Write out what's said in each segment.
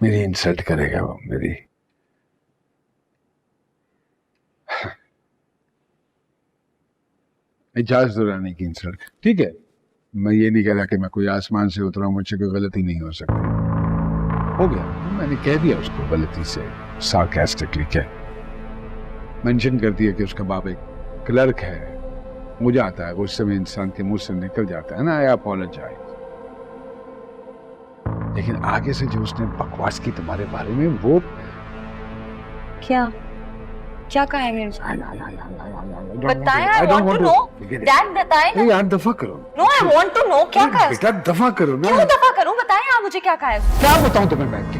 मेरी इंसल्ट करेगा वो, मेरी। इजाजत दुरानी की इंसल्ट, ठीक है। मैं ये नहीं कह रहा कि मैं कोई आसमान से उतरा, मुझसे कोई गलती नहीं हो सकती। हो गया, मैंने कह दिया उसको गलती से, सार्कास्टिकली कह मेंशन कर दिया कि उसका बाप एक क्लर्क है। मुझे आता है गुस्से में इंसान के मुंह से निकल जाता है ना, आई अपोलोजाइज। लेकिन आगे से जो उसने बकवास की तुम्हारे बारे में, वो क्या क्या कहा है मेरे से? बताएं, I want to know. Dad, बताएं ना। यार दफा करो। No, I want to know. क्या कहा है? बेटा दफा करो ना। क्यों दफा करूं? बताएं आप मुझे क्या कहा है? क्या बताऊं तुम्हें मैं कि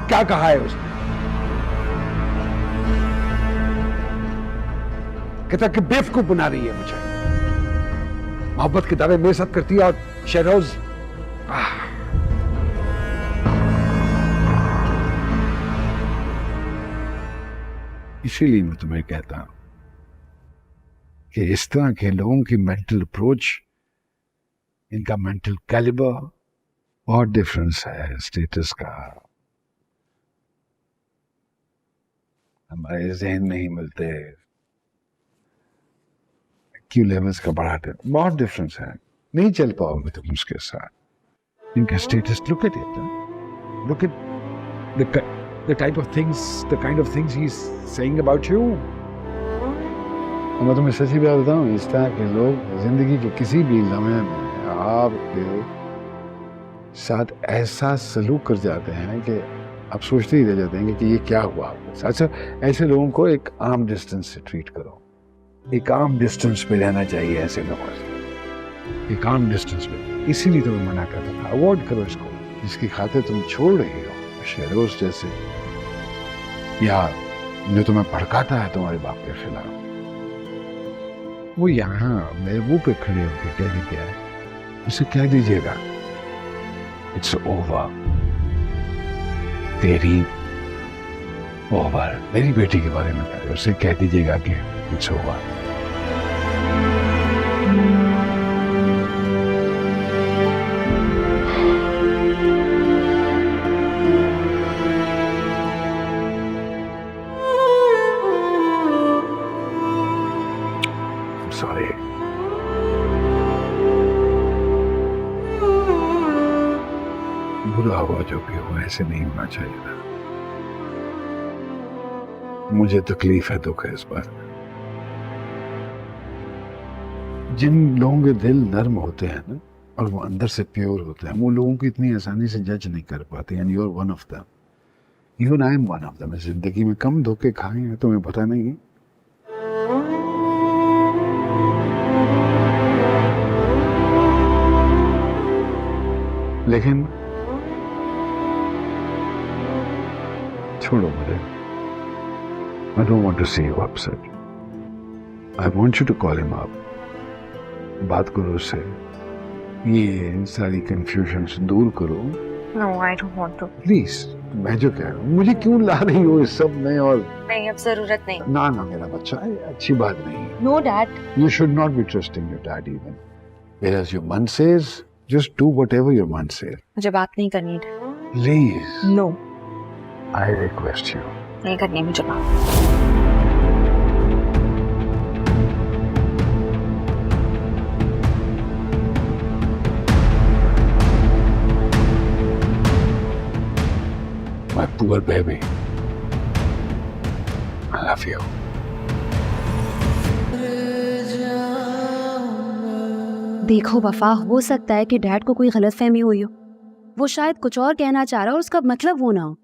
क्या कहा है उसने? कहता कि बेवकूफ बना रही है मुझे, मोहब्बत के दावे मेरे साथ करती है, और शहरोज इसीलिए मैं तुम्हें कहता हूं कि इस तरह के लोगों की मेंटल अप्रोच, इनका मेंटल कैलिबर बहुत डिफरेंस है स्टेटस का। हमारे जहन नहीं मिलते, क्यू लेवल्स का बहुत डिफरेंस है। नहीं चल पाओगे तुम उसके साथ। इनका status, look at it, look at the type of things, the kind of things he's saying about you. मैं तुम्हें सच्ची बात बताऊं, इस तरह के लोग जिंदगी के किसी भी लम्हे में आपके साथ ऐसा सलूक कर जाते हैं कि आप सोचते ही रह जाते हैं कि ये क्या हुआ आपके साथ। अच्छा, ऐसे लोगों को एक आर्म डिस्टेंस से ट्रीट करो, एक आर्म डिस्टेंस पे रहना चाहिए ऐसे लोगों से, एक आर्म डिस्टेंस पे। इसीलिए तो मैं मना करता था, अवॉइड करो इसको, जिसकी खातिर तुम छोड़ रही हो, शहरोज जैसे, या जो तुम्हें भड़काता है तुम्हारे बाप के खिलाफ। वो यहाँ मेरे मुंह पे खड़े होकर कहने क्या है, उसे कह दीजिएगा इट्स ओवर, तेरी ओवर। मेरी बेटी के बारे में कह, उसे कह दीजिएगा कि इट्स ओवर। सॉरी, बुरा हुआ जो भी हुआ, ऐसे नहीं होना चाहिए था। मुझे तकलीफ है, दुख है इस बात में। जिन लोगों के दिल नर्म होते हैं ना, और वो अंदर से प्योर होते हैं, वो लोगों को इतनी आसानी से जज नहीं कर पाते। And you are one of them, even I am one of them. जिंदगी में कम धोखे खाए हैं, तुम्हें पता नहीं है। लेकिन छोड़ो मुझे। I don't want to see you upset. I want you to call him up. बात करो उससे, ये सारी कंफ्यूजन दूर करो। No, I don't want to. Please, मैं जो कह रहा हूँ, मुझे क्यों ला रही हो इस सब में? और नहीं, अब जरूरत नहीं। ना ना, मेरा बच्चा है, अच्छी बात नहीं है। No, Dad. You should not be trusting your dad even. Whereas your man says, just do whatever your man says. मुझे बात नहीं करनी। Please. No. I request you. नहीं करनी मुझे बात। My poor baby. I love you. देखो वफा, हो सकता है कि डैड को कोई गलतफहमी हुई हो, वो शायद कुछ और कहना चाह रहा हो और उसका मतलब वो ना हो।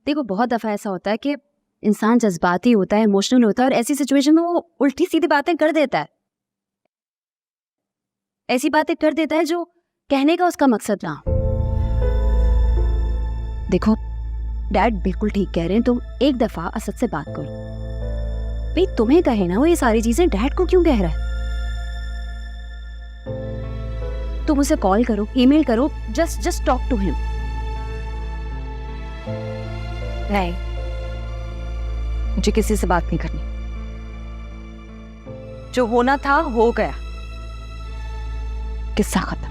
देखो, बहुत दफा ऐसा होता है कि इंसान जज्बाती होता है, इमोशनल होता है, और ऐसी सिचुएशन में वो उल्टी सीधी बातें कर देता है, ऐसी बातें कर देता है जो कहने का उसका मकसद ना हो। देखो, डैड बिल्कुल ठीक कह रहे हैं, तुम एक दफा असद से बात करो। भाई तुम्हें कहे ना वो ये सारी चीजें, डैड को क्यों कह रहा है? तुम उसे कॉल करो, ईमेल करो, जस्ट टॉक टू हिम। नहीं, मुझे किसी से बात नहीं करनी। जो होना था हो गया, किस्सा खत्म।